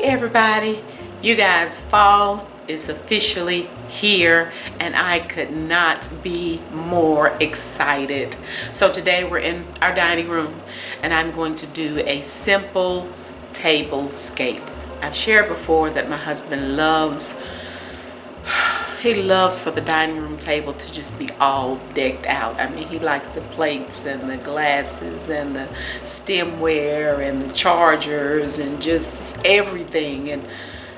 everybody, you guys, fall is officially here and I could not be more excited. So today we're in our dining room and I'm going to do a simple tablescape. I've shared before that my husband loves for the dining room table to just be all decked out. I mean, he likes the plates and the glasses and the stemware and the chargers and just everything. And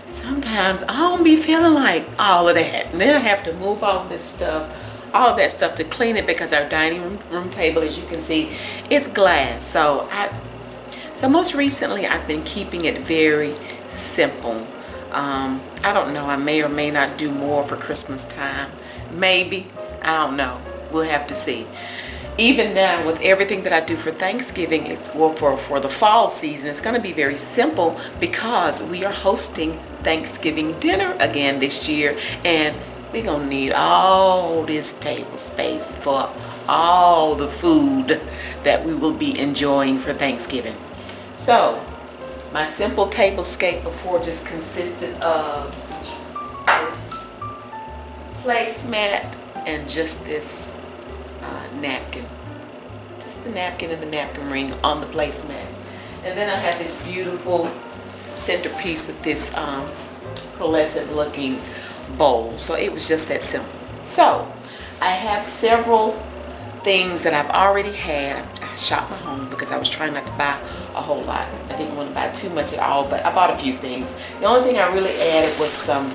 sometimes I don't be feeling like all of that. And then I have to move all of that stuff to clean it because our dining room table, as you can see, is glass. So most recently I've been keeping it very simple. I don't know, I may or may not do more for Christmas time. Maybe, I don't know. We'll have to see. Even now, with everything that I do for Thanksgiving, for the fall season, it's going to be very simple because we are hosting Thanksgiving dinner again this year, and we're going to need all this table space for all the food that we will be enjoying for Thanksgiving. So my simple tablescape before just consisted of this placemat and just this napkin. Just the napkin and the napkin ring on the placemat. And then I have this beautiful centerpiece with this pearlescent looking bowl. So it was just that simple. So I have several things that I've already had. I shopped my home because I was trying not to buy a whole lot. I didn't want to buy too much at all, but I bought a few things. The only thing I really added was some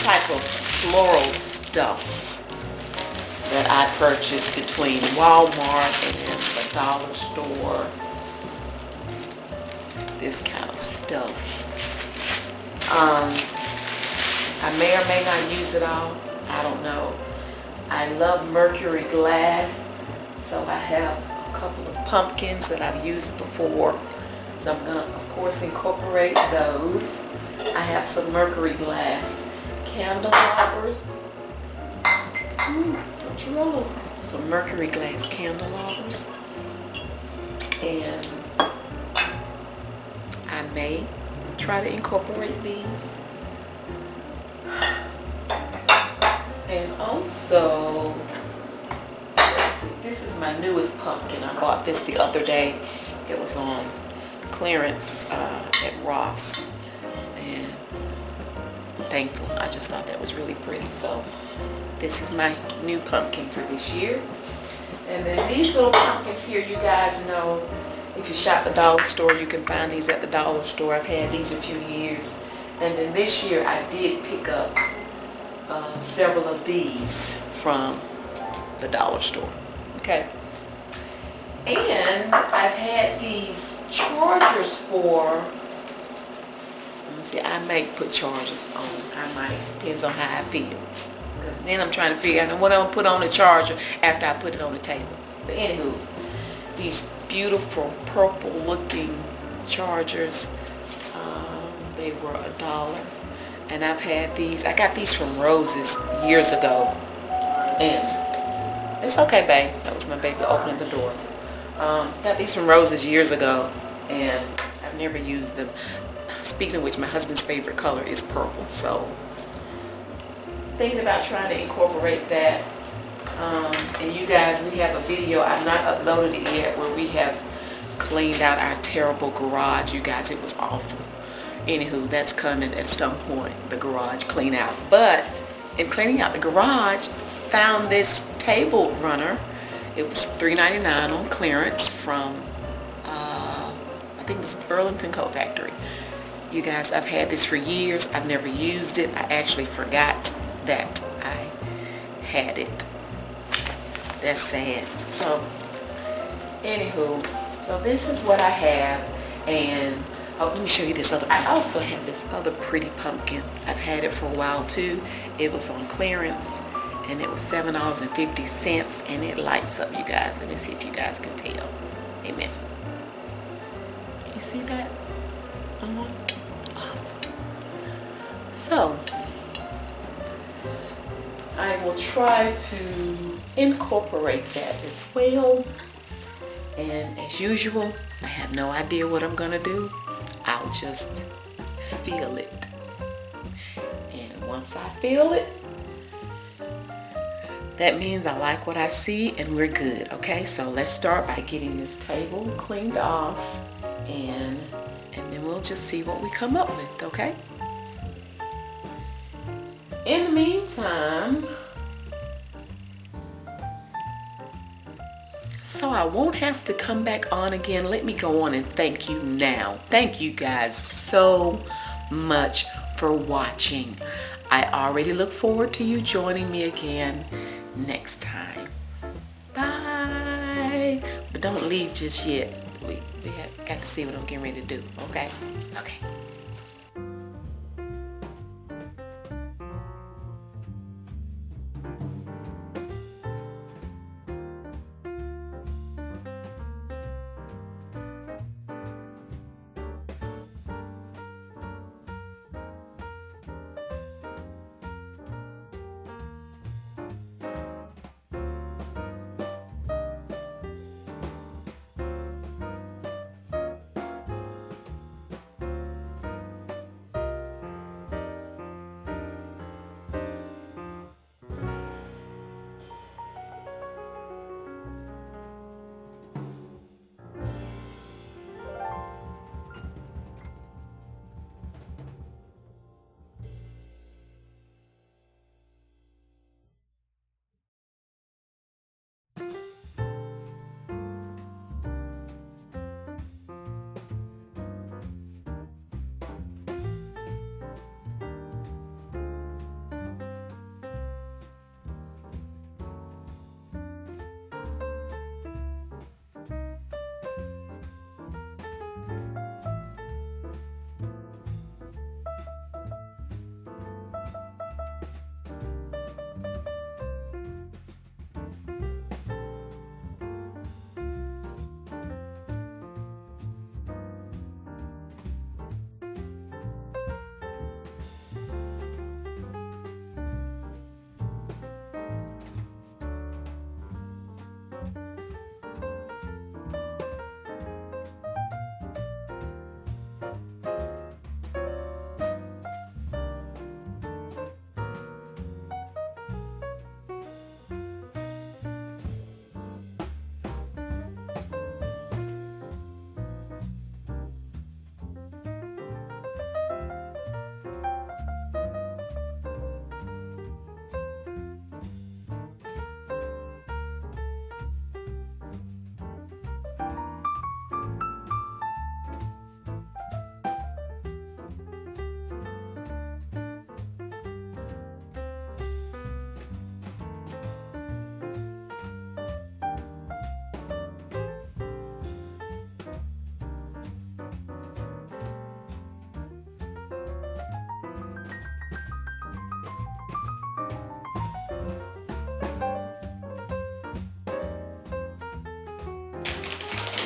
type of floral stuff that I purchased between Walmart and the dollar store. This kind of stuff. I may or may not use it all. I don't know. I love mercury glass, so I have a couple of pumpkins that I've used before. So I'm gonna, of course, incorporate those. I have some mercury glass candelabras. Don't you roll over. Some mercury glass candelabras. And I may try to incorporate these. And also, let's see, this is my newest pumpkin. I bought this the other day. It was on clearance at Ross. And thankful. I just thought that was really pretty. So this is my new pumpkin for this year. And then these little pumpkins here, you guys know, if you shop the dollar store, you can find these at the dollar store. I've had these a few years. And then this year I did pick up several of these from the dollar store. Okay. And I've had these chargers for, let me see, I might put chargers on. I might, depends on how I feel. Because then I'm trying to figure out what I'm going to put on the charger after I put it on the table. But anywho, these beautiful purple looking chargers, they were $1. And I've had these, I got these from Rose's years ago. And it's okay, babe. That was my baby opening the door. Got these from Rose's years ago, and I've never used them. Speaking of which, my husband's favorite color is purple. So thinking about trying to incorporate that. And you guys, we have a video, I've not uploaded it yet, where we have cleaned out our terrible garage. You guys, it was awful. Anywho, that's coming at some point, the garage clean out. But in cleaning out the garage, found this table runner. It was $3.99 on clearance from, I think it was Burlington Coat Factory. You guys, I've had this for years. I've never used it. I actually forgot that I had it. That's sad. So, anywho, so this is what I have. And oh, let me show you this other. I also have this other pretty pumpkin. I've had it for a while too. It was on clearance and it was $7.50 and it lights up, you guys. Let me see if you guys can tell. Amen. You see that? Off. So I will try to incorporate that as well. And as usual, I have no idea what I'm gonna do. I'll just feel it. And once I feel it, that means I like what I see and we're good, okay? So let's start by getting this table cleaned off and then we'll just see what we come up with, okay? In the meantime, so I won't have to come back on again. Let me go on and thank you now. Thank you guys so much for watching. I already look forward to you joining me again next time. Bye. But don't leave just yet. We have got to see what I'm getting ready to do, okay? Okay.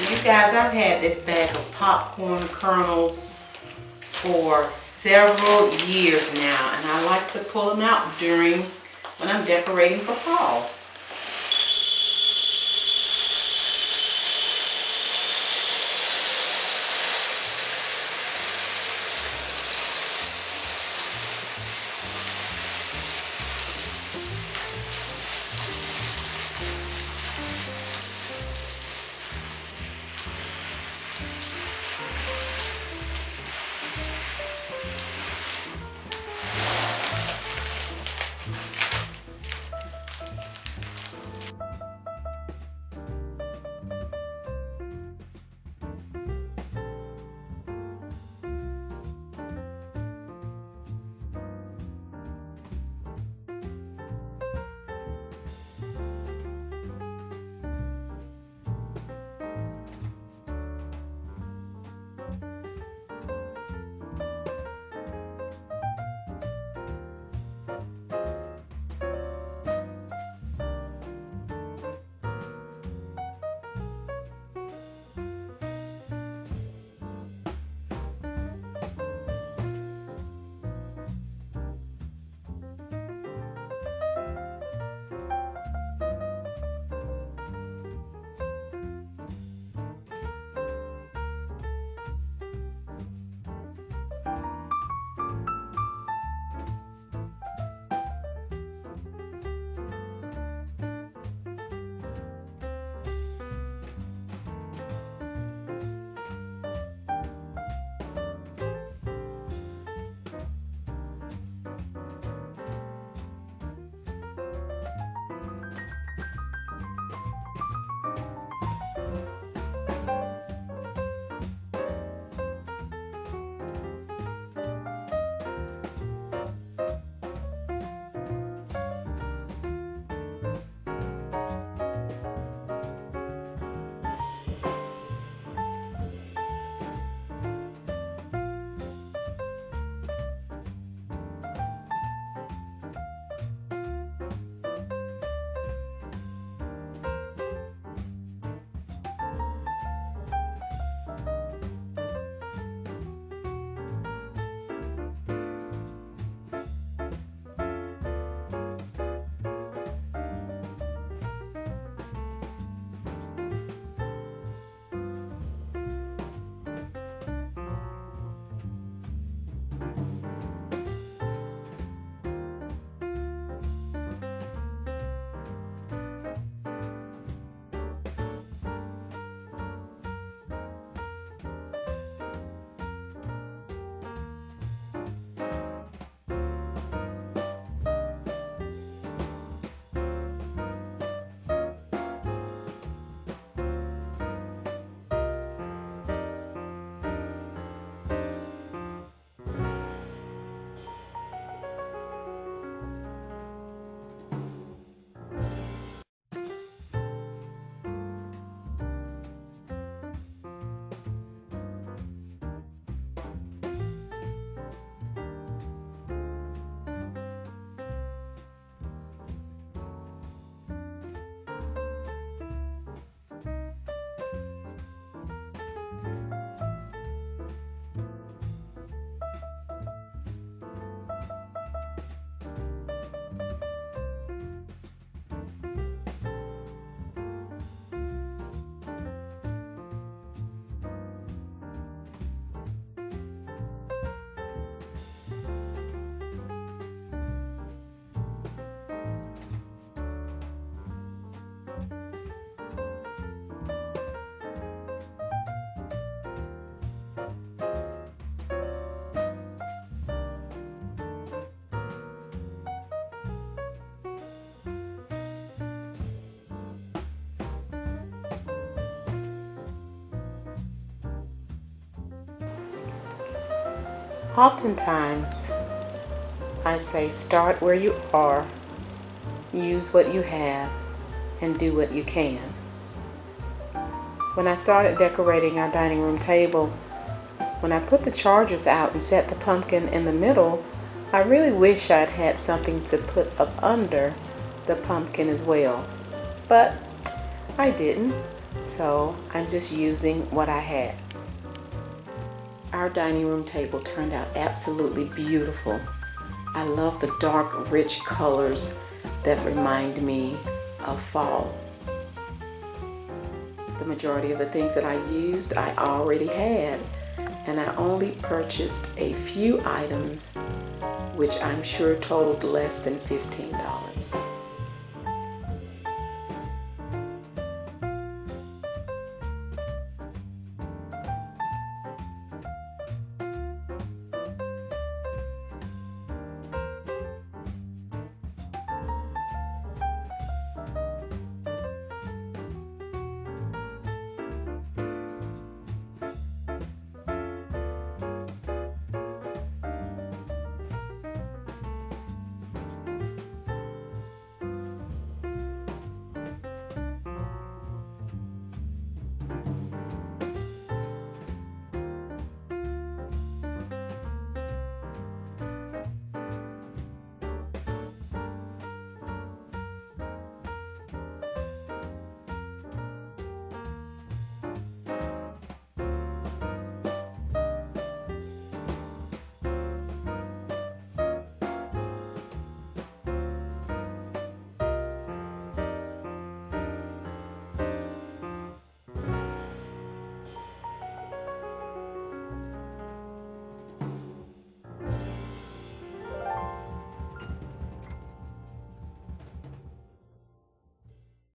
You guys, I've had this bag of popcorn kernels for several years now, and I like to pull them out when I'm decorating for fall. Oftentimes, I say start where you are, use what you have, and do what you can. When I started decorating our dining room table, when I put the chargers out and set the pumpkin in the middle, I really wish I'd had something to put up under the pumpkin as well. But I didn't, so I'm just using what I had. Our dining room table turned out absolutely beautiful. I love the dark, rich colors that remind me of fall. The majority of the things that I used, I already had, and I only purchased a few items, which I'm sure totaled less than $15.